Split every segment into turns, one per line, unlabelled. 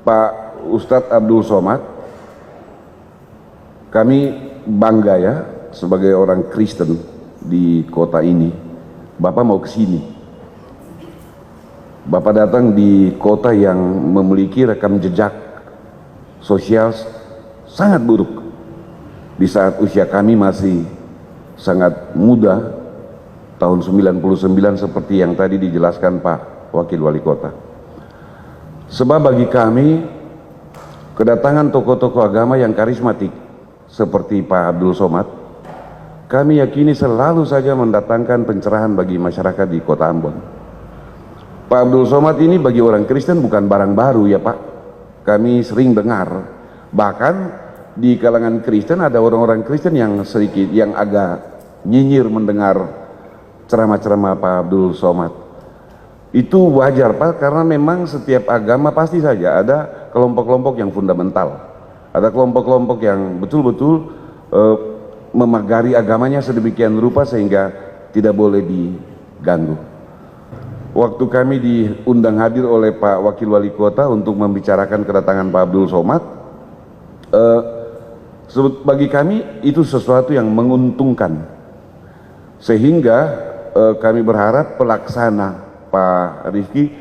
Pak Ustadz Abdul Somad, kami bangga ya sebagai orang Kristen di kota ini. Bapak mau ke sini. Bapak datang di kota yang memiliki rekam jejak sosial sangat buruk di saat usia kami masih sangat muda, tahun 99 seperti yang tadi dijelaskan Pak Wakil Wali Kota. Sebab bagi kami kedatangan tokoh-tokoh agama yang karismatik seperti Pak Abdul Somad, kami yakini selalu saja mendatangkan pencerahan bagi masyarakat di kota Ambon. Pak Abdul Somad ini bagi orang Kristen bukan barang baru ya Pak. Kami sering dengar, bahkan di kalangan Kristen ada orang-orang Kristen yang sedikit, yang agak nyinyir mendengar ceramah-ceramah Pak Abdul Somad. Itu wajar Pak, karena memang setiap agama pasti saja ada kelompok-kelompok yang fundamental. Ada kelompok-kelompok yang betul-betul memagari agamanya sedemikian rupa sehingga tidak boleh diganggu. Waktu kami diundang hadir oleh Pak Wakil Wali Kota untuk membicarakan kedatangan Pak Abdul Somad, bagi kami itu sesuatu yang menguntungkan, sehingga kami berharap pelaksana Pak Rifki,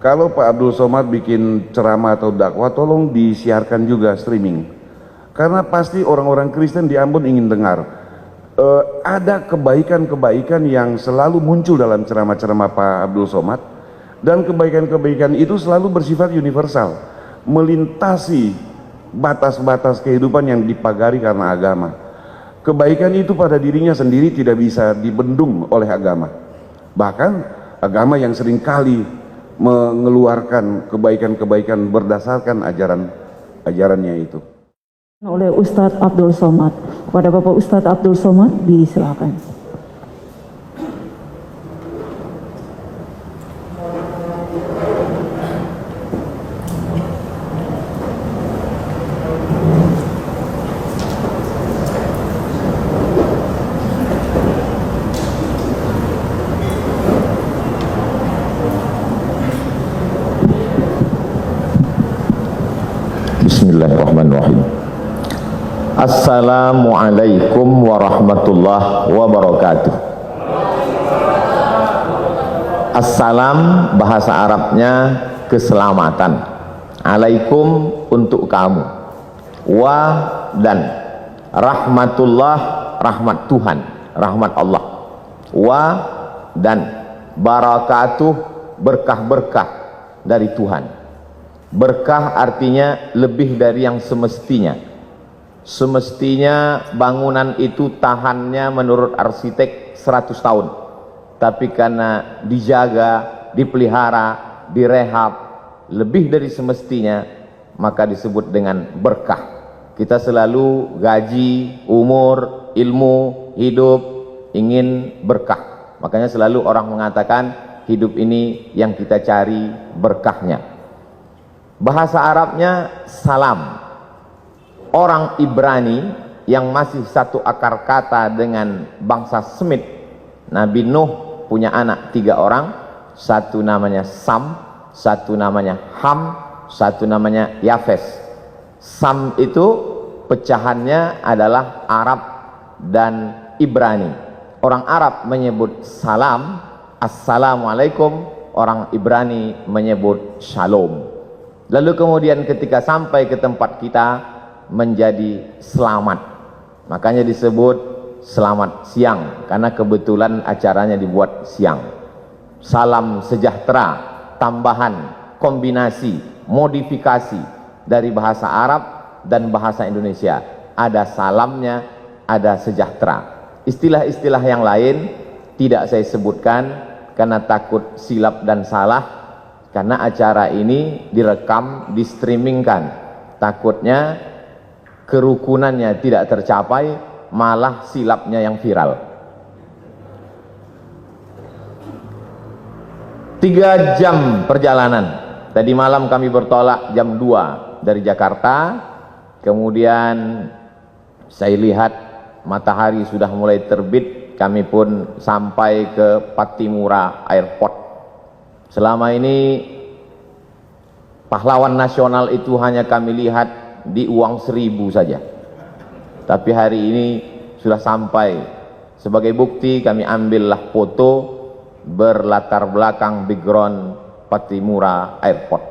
kalau Pak Abdul Somad bikin ceramah atau dakwah, tolong disiarkan juga streaming, karena pasti orang-orang Kristen di Ambon ingin dengar. Ada kebaikan-kebaikan yang selalu muncul dalam ceramah-ceramah Pak Abdul Somad, dan kebaikan-kebaikan itu selalu bersifat universal, melintasi batas-batas kehidupan yang dipagari karena agama. Kebaikan itu pada dirinya sendiri tidak bisa dibendung oleh agama. Bahkan agama yang seringkali mengeluarkan kebaikan-kebaikan berdasarkan ajarannya itu.
Oleh Ustadz Abdul Somad. Kepada Bapak Ustadz Abdul Somad, disilakan.
Bismillahirrahmanirrahim. Assalamualaikum warahmatullahi wabarakatuh. Assalam bahasa Arabnya keselamatan. Alaikum untuk kamu. Wa dan rahmatullah, rahmat Tuhan, rahmat Allah. Wa dan barakatuh, berkah-berkah dari Tuhan. Berkah artinya lebih dari yang semestinya. Semestinya bangunan itu tahannya menurut arsitek 100 tahun, tapi karena dijaga, dipelihara, direhab lebih dari semestinya, maka disebut dengan berkah. Kita selalu gaji, umur, ilmu, hidup ingin berkah. Makanya selalu orang mengatakan hidup ini yang kita cari berkahnya. Bahasa Arabnya salam. Orang Ibrani yang masih satu akar kata dengan bangsa Semit, Nabi Nuh punya anak 3 orang, satu namanya Sam, satu namanya Ham, satu namanya Yafes. Sam itu pecahannya adalah Arab dan Ibrani. Orang Arab menyebut salam, assalamualaikum, orang Ibrani menyebut shalom. Lalu kemudian ketika sampai ke tempat kita menjadi selamat, makanya disebut selamat siang, karena kebetulan acaranya dibuat siang. Salam sejahtera, tambahan, kombinasi, modifikasi dari bahasa Arab dan bahasa Indonesia. Ada salamnya, ada sejahtera. Istilah-istilah yang lain tidak saya sebutkan karena takut silap dan salah, karena acara ini direkam, di-streamingkan. Takutnya kerukunannya tidak tercapai, malah silapnya yang viral. 3 jam perjalanan. Tadi malam kami bertolak jam 2 dari Jakarta. Kemudian saya lihat matahari sudah mulai terbit, kami pun sampai ke Pattimura Airport. Selama ini pahlawan nasional itu hanya kami lihat di uang 1.000 saja. Tapi hari ini sudah sampai. Sebagai bukti kami ambillah foto berlatar belakang background Pattimura Airport.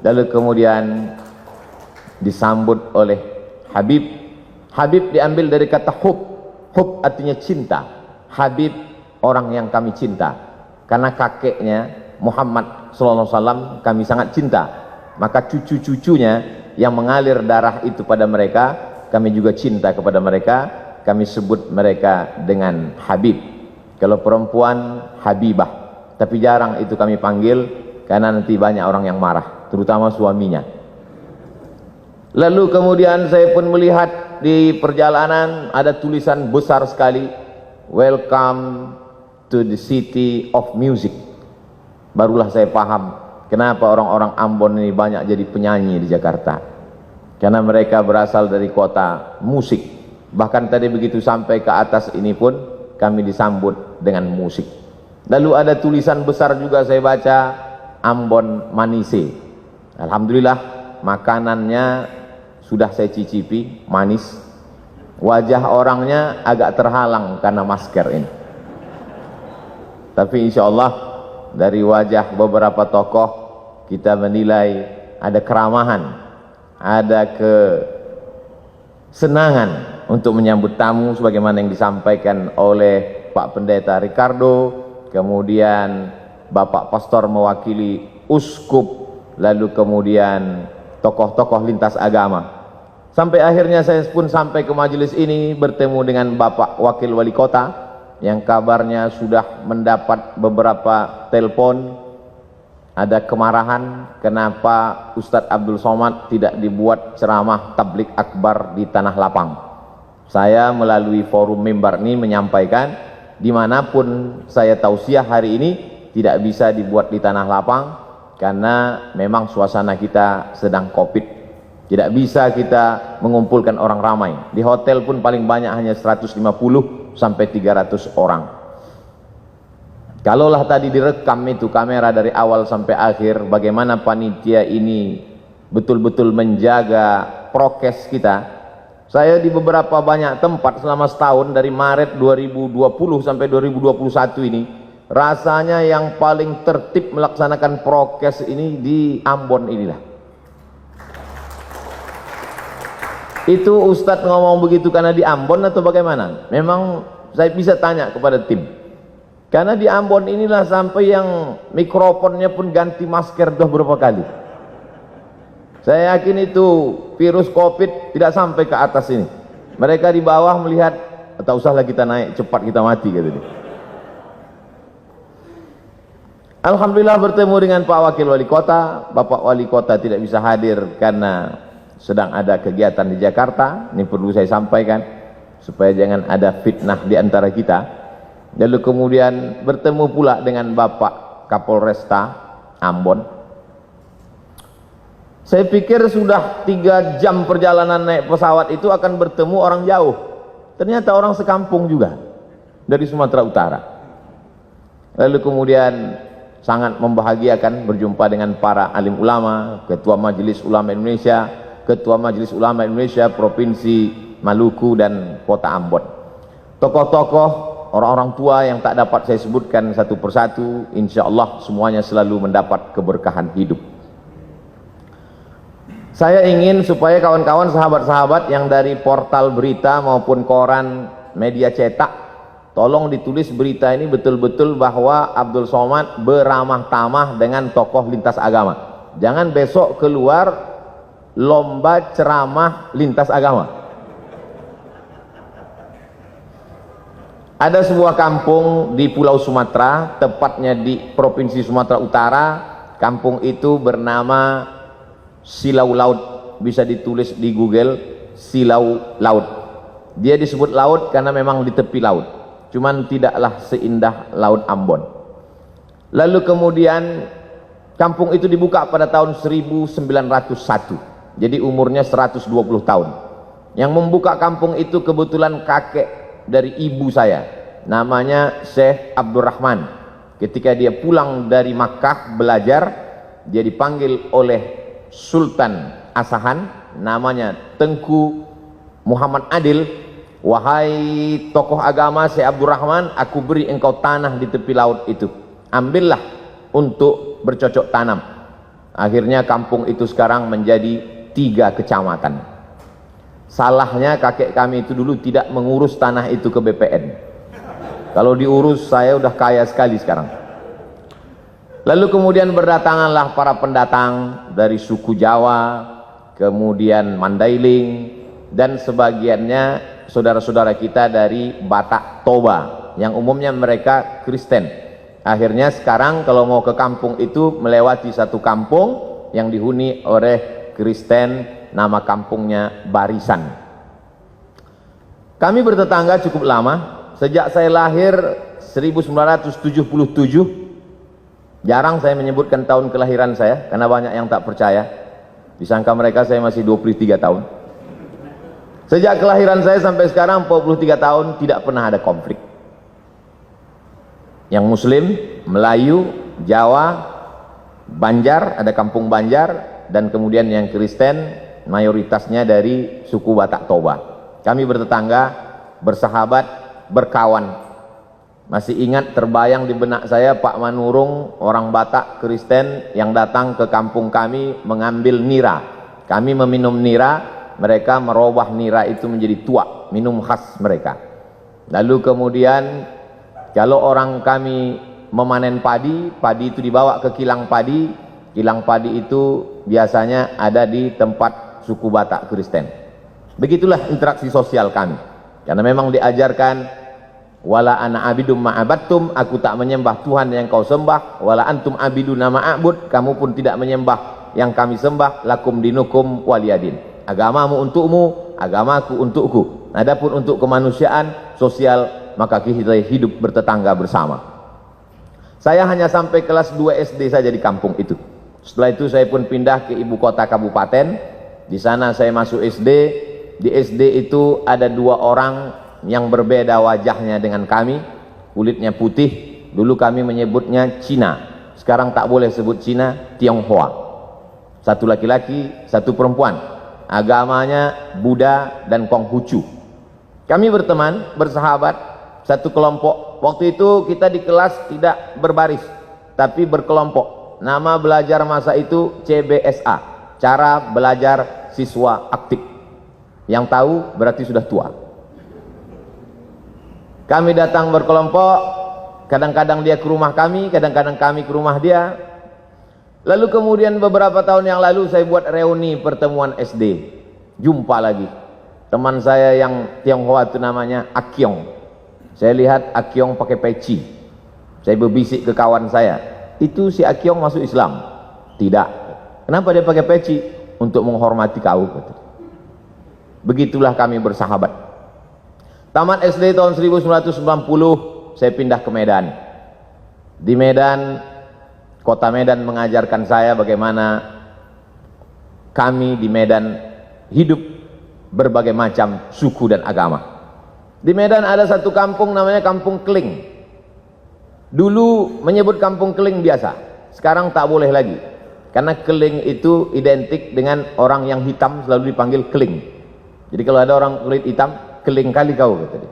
Lalu kemudian disambut oleh Habib. Habib diambil dari kata hub. Hub artinya cinta. Habib orang yang kami cinta. Karena kakeknya Muhammad SAW kami sangat cinta. Maka cucu-cucunya yang mengalir darah itu pada mereka, kami juga cinta kepada mereka. Kami sebut mereka dengan Habib. Kalau perempuan Habibah. Tapi jarang itu kami panggil karena nanti banyak orang yang marah, terutama suaminya. Lalu kemudian saya pun melihat di perjalanan ada tulisan besar sekali, "Welcome to the city of music." Barulah saya paham kenapa orang-orang Ambon ini banyak jadi penyanyi di Jakarta. Karena mereka berasal dari kota musik. Bahkan tadi begitu sampai ke atas ini pun kami disambut dengan musik. Lalu ada tulisan besar juga saya baca, Ambon Manise. Alhamdulillah makanannya sudah saya cicipi, manis. Wajah orangnya agak terhalang karena masker ini. Tapi insya Allah dari wajah beberapa tokoh kita menilai ada keramahan, ada kesenangan untuk menyambut tamu sebagaimana yang disampaikan oleh Pak Pendeta Ricardo, kemudian Bapak Pastor mewakili uskup, lalu kemudian tokoh-tokoh lintas agama. Sampai akhirnya saya pun sampai ke majelis ini bertemu dengan Bapak Wakil Wali Kota yang kabarnya sudah mendapat beberapa telepon ada kemarahan kenapa Ustadz Abdul Somad tidak dibuat ceramah tablik akbar di Tanah Lapang. Saya melalui forum mimbar ini menyampaikan dimanapun saya tausiah hari ini tidak bisa dibuat di Tanah Lapang karena memang suasana kita sedang COVID. Tidak bisa kita mengumpulkan orang ramai. Di hotel pun paling banyak hanya 150 sampai 300 orang. Kalaulah tadi direkam itu kamera dari awal sampai akhir, bagaimana panitia ini betul-betul menjaga prokes kita. Saya di beberapa banyak tempat selama setahun dari Maret 2020 sampai 2021 ini, rasanya yang paling tertib melaksanakan prokes ini di Ambon inilah. Itu Ustadz ngomong begitu karena di Ambon atau bagaimana? Memang saya bisa tanya kepada tim. Karena di Ambon inilah sampai yang mikrofonnya pun ganti masker dah berapa kali. Saya yakin itu virus COVID tidak sampai ke atas ini. Mereka di bawah melihat, tak usahlah kita naik, cepat kita mati kata dia. Alhamdulillah bertemu dengan Pak Wakil Wali Kota. Bapak Wali Kota tidak bisa hadir karena sedang ada kegiatan di Jakarta. Ini perlu saya sampaikan supaya jangan ada fitnah di antara kita. Lalu kemudian bertemu pula dengan Bapak Kapolresta Ambon. Saya pikir sudah 3 jam perjalanan naik pesawat itu akan bertemu orang jauh. Ternyata orang sekampung juga dari Sumatera Utara. Lalu kemudian sangat membahagiakan berjumpa dengan para alim ulama, Ketua Majelis Ulama Indonesia, Ketua Majelis Ulama Indonesia Provinsi Maluku dan Kota Ambon. Tokoh-tokoh, orang-orang tua yang tak dapat saya sebutkan satu persatu, insya Allah semuanya selalu mendapat keberkahan hidup. Saya ingin supaya kawan-kawan sahabat-sahabat yang dari portal berita maupun koran media cetak, tolong ditulis berita ini betul-betul bahwa Abdul Somad beramah tamah dengan tokoh lintas agama. Jangan besok keluar lomba ceramah lintas agama. Ada sebuah kampung di Pulau Sumatera, tepatnya di Provinsi Sumatera Utara. Kampung itu bernama Silau Laut, bisa ditulis di Google, Silau Laut. Dia disebut laut karena memang di tepi laut, cuman tidaklah seindah Laut Ambon. Lalu kemudian kampung itu dibuka pada tahun 1901, jadi umurnya 120 tahun. Yang membuka kampung itu kebetulan kakek dari ibu saya, namanya Syekh Abdurrahman. Ketika dia pulang dari Makkah belajar, dia dipanggil oleh Sultan Asahan, namanya Tengku Muhammad Adil, wahai tokoh agama Syekh Abdurrahman, aku beri engkau tanah di tepi laut itu, ambillah untuk bercocok tanam. Akhirnya kampung itu sekarang menjadi 3 kecamatan. Salahnya kakek kami itu dulu tidak mengurus tanah itu ke BPN. Kalau diurus saya udah kaya sekali sekarang. Lalu kemudian berdatanganlah para pendatang dari suku Jawa, kemudian Mandailing, dan sebagiannya saudara-saudara kita dari Batak Toba, yang umumnya mereka Kristen. Akhirnya sekarang kalau mau ke kampung itu melewati satu kampung yang dihuni oleh Kristen, nama kampungnya Barisan. Kami bertetangga cukup lama, sejak saya lahir 1977. Jarang saya menyebutkan tahun kelahiran saya karena banyak yang tak percaya, disangka mereka saya masih 23 tahun. Sejak kelahiran saya sampai sekarang 43 tahun tidak pernah ada konflik. Yang Muslim, Melayu, Jawa, Banjar, ada kampung Banjar, dan kemudian yang Kristen mayoritasnya dari suku Batak Toba. Kami bertetangga, bersahabat, berkawan. Masih ingat, terbayang di benak saya Pak Manurung, orang Batak Kristen yang datang ke kampung kami mengambil nira. Kami meminum nira, mereka merubah nira itu menjadi tuak, minum khas mereka. Lalu kemudian kalau orang kami memanen padi, padi itu dibawa ke kilang padi. Kilang padi itu biasanya ada di tempat suku Batak Kristen. Begitulah interaksi sosial kami. Karena memang diajarkan, wala ana abidum ma'abattum, aku tak menyembah Tuhan yang kau sembah, wala antum abiduna ma'abud, kamu pun tidak menyembah yang kami sembah, lakum dinukum waliyadin. Agamamu untukmu, agamaku untukku. Adapun untuk kemanusiaan sosial, maka kita hidup bertetangga bersama. Saya hanya sampai kelas 2 SD saja di kampung itu. Setelah itu saya pun pindah ke ibu kota kabupaten. Di sana saya masuk SD. Di SD itu ada 2 orang yang berbeda wajahnya dengan kami, kulitnya putih. Dulu kami menyebutnya Cina, sekarang tak boleh sebut Cina, Tionghoa. Satu laki-laki, satu perempuan, agamanya Buddha dan Konghucu. Kami berteman, bersahabat, satu kelompok. Waktu itu kita di kelas tidak berbaris, tapi berkelompok. Nama belajar masa itu CBSA, cara belajar siswa aktif. Yang tahu berarti sudah tua. Kami datang berkelompok, kadang-kadang dia ke rumah kami, kadang-kadang kami ke rumah dia. Lalu kemudian beberapa tahun yang lalu saya buat reuni pertemuan SD. Jumpa lagi teman saya yang Tionghoa itu namanya Akyong. Saya lihat Akyong pakai peci. Saya berbisik ke kawan saya, itu si Akyong masuk Islam? Tidak. Kenapa dia pakai peci? Untuk menghormati kau. Begitulah kami bersahabat. Tamat SD tahun 1990, saya pindah ke Medan. Di Medan, kota Medan mengajarkan saya bagaimana kami di Medan hidup berbagai macam suku dan agama. Di Medan ada satu kampung namanya Kampung Keling. Dulu menyebut Kampung Keling biasa, sekarang tak boleh lagi. Karena Keling itu identik dengan orang yang hitam selalu dipanggil Keling. Jadi kalau ada orang kulit hitam, keling kali kau, kata dia.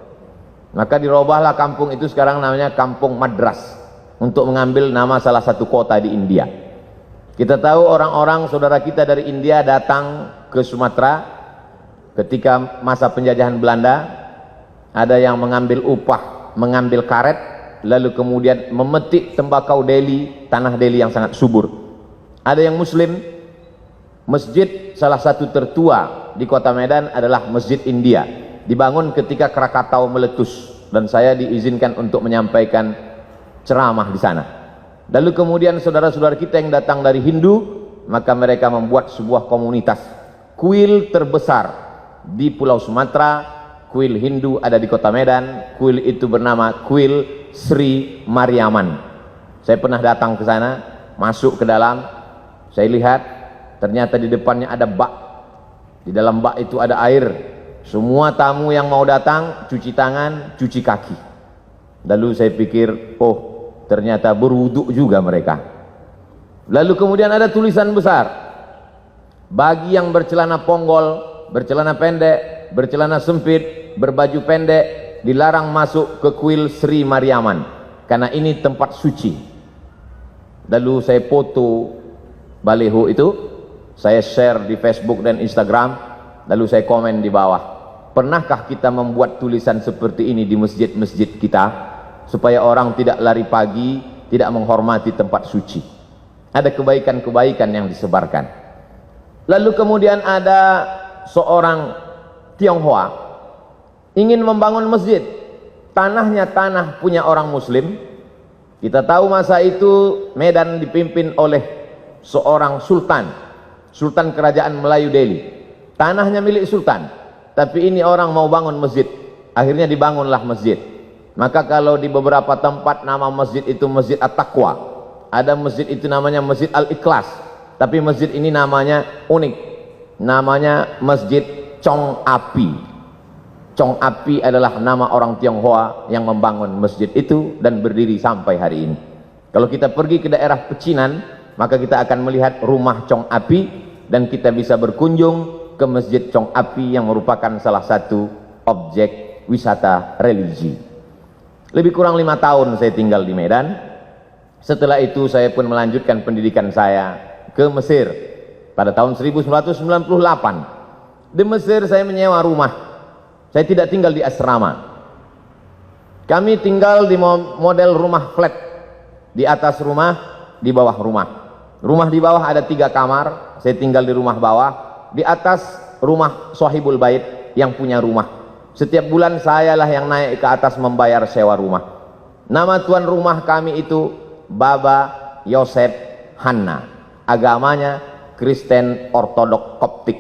Maka dirubahlah kampung itu sekarang namanya Kampung Madras, untuk mengambil nama salah satu kota di India. Kita tahu orang-orang saudara kita dari India datang ke Sumatera ketika masa penjajahan Belanda. Ada yang mengambil upah, mengambil karet, lalu kemudian memetik tembakau Delhi, tanah Delhi yang sangat subur. Ada yang Muslim. Masjid salah satu tertua di kota Medan adalah Masjid India, dibangun ketika Krakatau meletus, dan saya diizinkan untuk menyampaikan ceramah di sana. Lalu kemudian saudara-saudara kita yang datang dari Hindu, maka mereka membuat sebuah komunitas. Kuil terbesar di Pulau Sumatera, kuil Hindu ada di kota Medan. Kuil itu bernama Kuil Sri Mariaman. Saya pernah datang ke sana, masuk ke dalam, saya lihat ternyata di depannya ada bak. Di dalam bak itu ada air. Semua tamu yang mau datang cuci tangan, cuci kaki. Lalu saya pikir, oh ternyata berwuduk juga mereka. Lalu kemudian ada tulisan besar, Bagi yang bercelana ponggol, bercelana pendek, bercelana sempit, berbaju pendek, dilarang masuk ke kuil Sri Mariaman, karena ini tempat suci. Lalu saya foto baliho itu, saya share di Facebook dan Instagram, lalu saya komen di bawah, pernahkah kita membuat tulisan seperti ini di masjid-masjid kita, supaya orang tidak lari pagi, tidak menghormati tempat suci. Ada kebaikan-kebaikan yang disebarkan. Lalu kemudian ada seorang Tionghoa ingin membangun masjid, tanahnya tanah punya orang muslim. Kita tahu masa itu Medan dipimpin oleh seorang sultan, sultan kerajaan Melayu Delhi. Tanahnya milik sultan, tapi ini orang mau bangun masjid, akhirnya dibangunlah masjid. Maka kalau di beberapa tempat nama masjid itu Masjid At-Taqwa, ada masjid itu namanya Masjid Al-Ikhlas, tapi masjid ini namanya unik, namanya Masjid Chong Api. Chong Api adalah nama orang Tionghoa yang membangun masjid itu dan berdiri sampai hari ini. Kalau kita pergi ke daerah Pecinan, maka kita akan melihat rumah Chong Api, dan kita bisa berkunjung ke Masjid Chong Api yang merupakan salah satu objek wisata religi. Lebih kurang 5 tahun saya tinggal di Medan. Setelah itu saya pun melanjutkan pendidikan saya ke Mesir pada tahun 1998. Di Mesir saya menyewa rumah. Saya tidak tinggal di asrama. Kami tinggal di model rumah flat. Di atas rumah, di bawah rumah. Rumah di bawah ada 3 kamar. Saya tinggal di rumah bawah. Di atas rumah Sohibul Bait yang punya rumah. Setiap bulan sayalah yang naik ke atas membayar sewa rumah. Nama tuan rumah kami itu Baba Yosef Hanna. Agamanya Kristen Ortodok Koptik.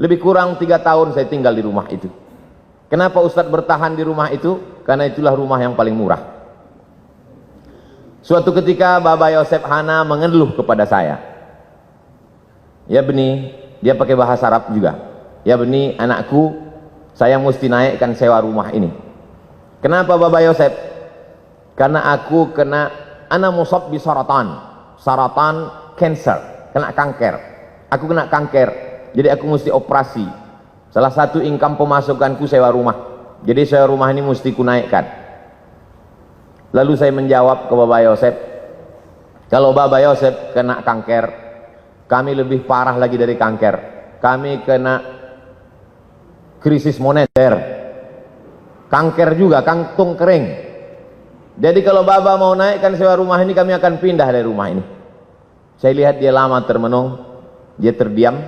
Lebih kurang 3 tahun saya tinggal di rumah itu. Kenapa Ustadz bertahan di rumah itu? Karena itulah rumah yang paling murah. Suatu ketika Baba Yosef Hanna mengeluh kepada saya. Ya Beni, dia pakai bahasa Arab juga. Ya Beni, anakku, saya mesti naikkan sewa rumah ini. Kenapa Baba Yosef? Karena aku kena musab bi saratan, cancer, kena kanker. Aku kena kanker, jadi aku mesti operasi. Salah satu income pemasukanku sewa rumah. Jadi sewa rumah ini mesti ku naikkan. Lalu saya menjawab ke Baba Yosef, kalau Baba Yosef kena kanker, kami lebih parah lagi dari kanker. Kami kena krisis moneter, kanker juga, kantung kering. Jadi kalau Baba mau naikkan sewa rumah ini, kami akan pindah dari rumah ini. Saya lihat dia lama termenung, dia terdiam.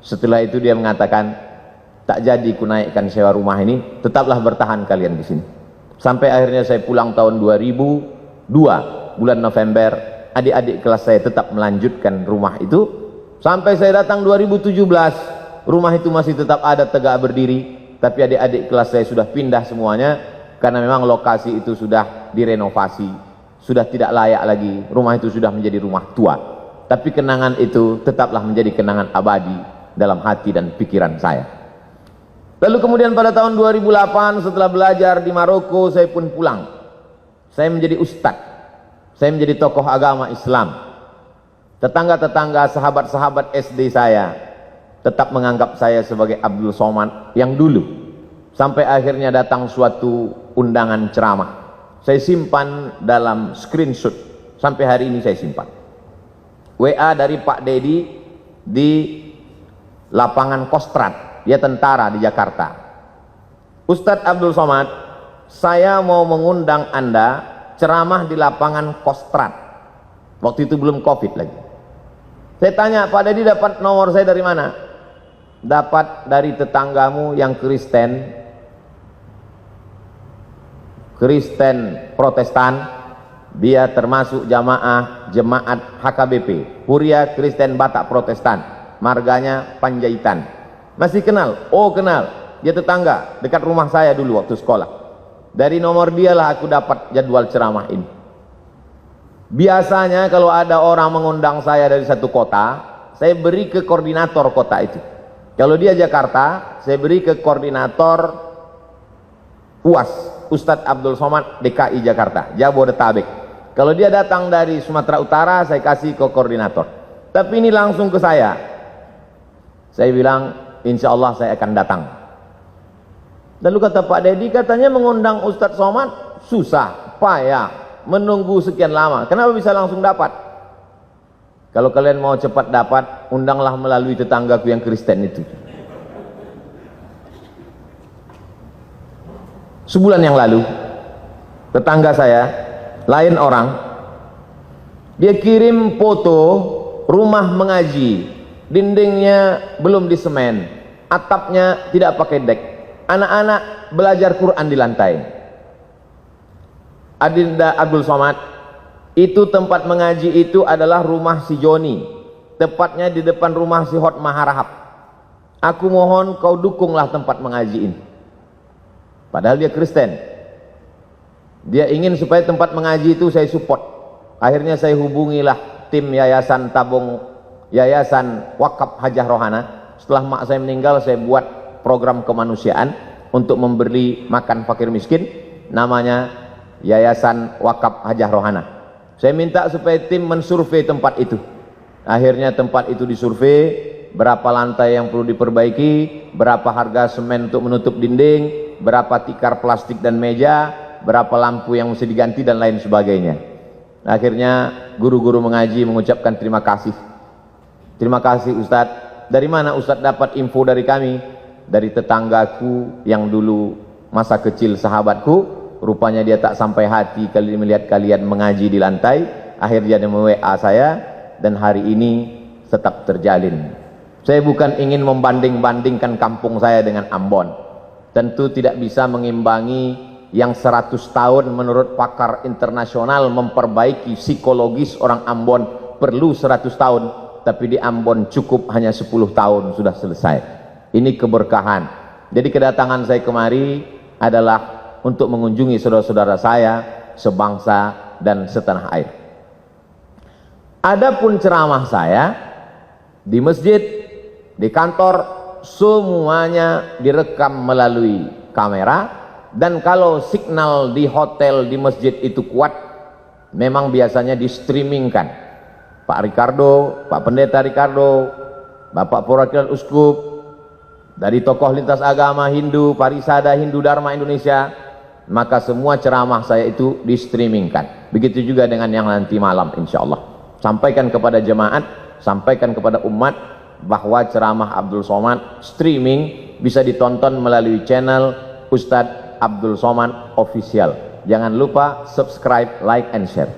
Setelah itu dia mengatakan, tak jadi ku naikkan sewa rumah ini, tetaplah bertahan kalian di sini. Sampai akhirnya saya pulang tahun 2002, bulan November, adik-adik kelas saya tetap melanjutkan rumah itu. Sampai saya datang 2017, rumah itu masih tetap ada tegak berdiri, tapi adik-adik kelas saya sudah pindah semuanya, karena memang lokasi itu sudah direnovasi, sudah tidak layak lagi, rumah itu sudah menjadi rumah tua. Tapi kenangan itu tetaplah menjadi kenangan abadi dalam hati dan pikiran saya. Lalu kemudian pada tahun 2008 setelah belajar di Maroko, saya pun pulang. Saya menjadi ustadz, saya menjadi tokoh agama Islam. Tetangga-tetangga, sahabat-sahabat SD saya tetap menganggap saya sebagai Abdul Somad yang dulu. Sampai akhirnya datang suatu undangan ceramah. Saya simpan dalam screenshot. Sampai hari ini saya simpan. WA dari Pak Dedi di lapangan Kostrad. Dia tentara di Jakarta. Ustadz Abdul Somad, saya mau mengundang Anda ceramah di lapangan Kostrad. Waktu itu belum COVID lagi. Saya tanya, Pak Dedi dapat nomor saya dari mana? Dapat dari tetanggamu yang Kristen Protestan. Dia termasuk jemaat HKBP, Huria Kristen Batak Protestan, marganya Panjaitan. Masih kenal? Oh kenal, dia tetangga dekat rumah saya dulu waktu sekolah. Dari nomor dialah aku dapat jadwal ceramah ini. Biasanya kalau ada orang mengundang saya dari satu kota, saya beri ke koordinator kota itu. Kalau dia Jakarta, saya beri ke koordinator UAS, Ustadz Abdul Somad DKI Jakarta, Jabodetabek. Kalau dia datang dari Sumatera Utara, saya kasih ke koordinator. Tapi ini langsung ke saya. Saya bilang, insya Allah saya akan datang. Lalu kata Pak Dedi, katanya mengundang Ustadz Somad susah, payah, menunggu sekian lama. Kenapa bisa langsung dapat? Kalau kalian mau cepat dapat, undanglah melalui tetanggaku yang Kristen itu. Sebulan yang lalu, tetangga saya, lain orang, dia kirim foto rumah mengaji, dindingnya belum disemen, atapnya tidak pakai dek, anak-anak belajar Quran di lantai. Adinda Abdul Somad, itu tempat mengaji itu adalah rumah si Joni, tepatnya di depan rumah si Hot Maharahap. Aku mohon kau dukunglah tempat mengaji ini. Padahal dia Kristen. Dia ingin supaya tempat mengaji itu saya support. Akhirnya saya hubungilah tim Yayasan Tabung, Yayasan Wakaf Hajah Rohana. Setelah mak saya meninggal, saya buat program kemanusiaan untuk memberi makan fakir miskin, namanya Yayasan Wakaf Hajah Rohana. Saya minta supaya tim mensurvei tempat itu. Akhirnya tempat itu disurvei, berapa lantai yang perlu diperbaiki, berapa harga semen untuk menutup dinding, berapa tikar plastik dan meja, berapa lampu yang mesti diganti dan lain sebagainya. Akhirnya guru-guru mengaji mengucapkan terima kasih. Terima kasih Ustadz. Dari mana Ustadz dapat info dari kami? Dari tetanggaku yang dulu masa kecil sahabatku. Rupanya dia tak sampai hati kali melihat kalian mengaji di lantai. Akhirnya dia WA saya dan hari ini tetap terjalin. Saya bukan ingin membanding-bandingkan kampung saya dengan Ambon. Tentu tidak bisa mengimbangi yang 100 tahun menurut pakar internasional memperbaiki psikologis orang Ambon perlu 100 tahun, tapi di Ambon cukup hanya 10 tahun sudah selesai. Ini keberkahan. Jadi kedatangan saya kemari adalah untuk mengunjungi saudara-saudara saya sebangsa dan setanah air. Adapun ceramah saya di masjid, di kantor, semuanya direkam melalui kamera, dan kalau signal di hotel, di masjid itu kuat, memang biasanya di streamingkan. Pak Ricardo, Pak Pendeta Ricardo, Bapak Perwakilan Uskup, dari tokoh lintas agama Hindu, Parisada Hindu Dharma Indonesia, maka semua ceramah saya itu di streamingkan. Begitu juga dengan yang nanti malam insya Allah. Sampaikan kepada jemaat, sampaikan kepada umat bahwa ceramah Abdul Somad streaming bisa ditonton melalui channel Ustadz Abdul Somad Official. Jangan lupa subscribe, like, and share.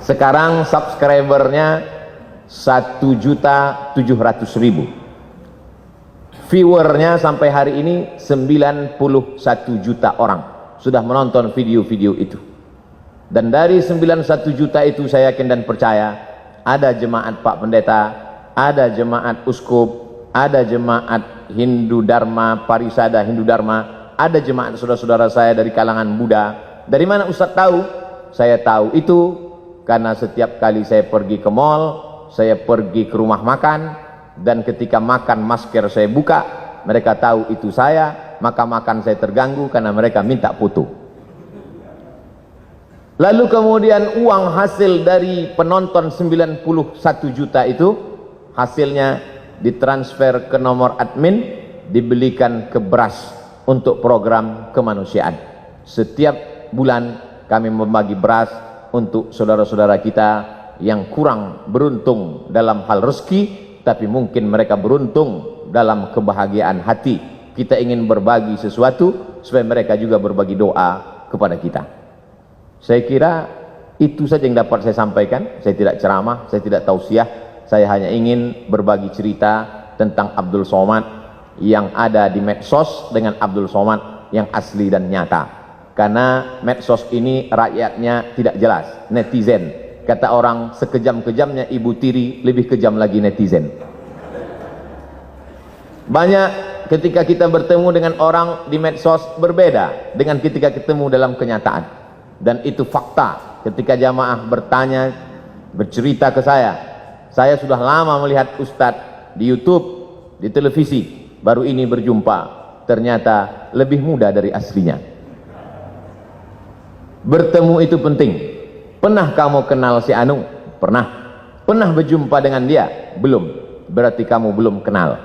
Sekarang subscribernya 1.700.000. Viewernya sampai hari ini 91 juta orang sudah menonton video-video itu. Dan dari 91 juta itu saya yakin dan percaya ada jemaat Pak Pendeta, ada jemaat Uskup, ada jemaat Hindu Dharma, Parisada Hindu Dharma, ada jemaat saudara-saudara saya dari kalangan Buddha. Dari mana Ustaz tahu? Saya tahu itu karena setiap kali saya pergi ke mall, saya pergi ke rumah makan, dan ketika makan masker saya buka, mereka tahu itu saya, maka makan saya terganggu karena mereka minta foto. Lalu kemudian uang hasil dari penonton 91 juta itu, hasilnya ditransfer ke nomor admin, dibelikan ke beras untuk program kemanusiaan. Setiap bulan kami membagi beras untuk saudara-saudara kita yang kurang beruntung dalam hal rezeki, tapi mungkin mereka beruntung dalam kebahagiaan hati. Kita ingin berbagi sesuatu supaya mereka juga berbagi doa kepada kita. Saya kira itu saja yang dapat saya sampaikan. Saya tidak ceramah, saya tidak tausiah, saya hanya ingin berbagi cerita tentang Abdul Somad yang ada di medsos dengan Abdul Somad yang asli dan nyata. Karena medsos ini rakyatnya tidak jelas, netizen. Kata orang, sekejam-kejamnya Ibu Tiri, lebih kejam lagi netizen. Banyak ketika kita bertemu dengan orang di medsos berbeda dengan ketika ketemu dalam kenyataan. Dan itu fakta. Ketika jamaah bertanya, bercerita ke saya sudah lama melihat Ustadz di YouTube, di televisi, baru ini berjumpa, ternyata lebih muda dari aslinya. Bertemu itu penting. Pernah kamu kenal si Anu? Pernah. Pernah berjumpa dengan dia? Belum. Berarti kamu belum kenal.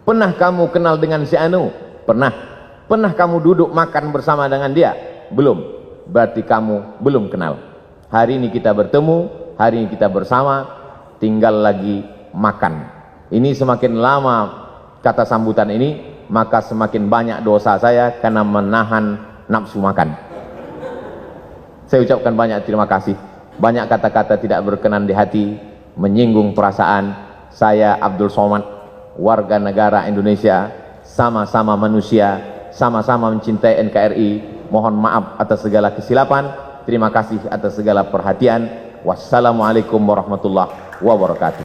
Pernah kamu kenal dengan si Anu? Pernah. Pernah kamu duduk makan bersama dengan dia? Belum. Berarti kamu belum kenal. Hari ini kita bertemu, hari ini kita bersama, tinggal lagi makan. Ini semakin lama kata sambutan ini, maka semakin banyak dosa saya karena menahan nafsu makan. Saya ucapkan banyak terima kasih. Banyak kata-kata tidak berkenan di hati, menyinggung perasaan. Saya Abdul Somad, warga negara Indonesia, sama-sama manusia, sama-sama mencintai NKRI. Mohon maaf atas segala kesilapan. Terima kasih atas segala perhatian. Wassalamualaikum warahmatullahi wabarakatuh.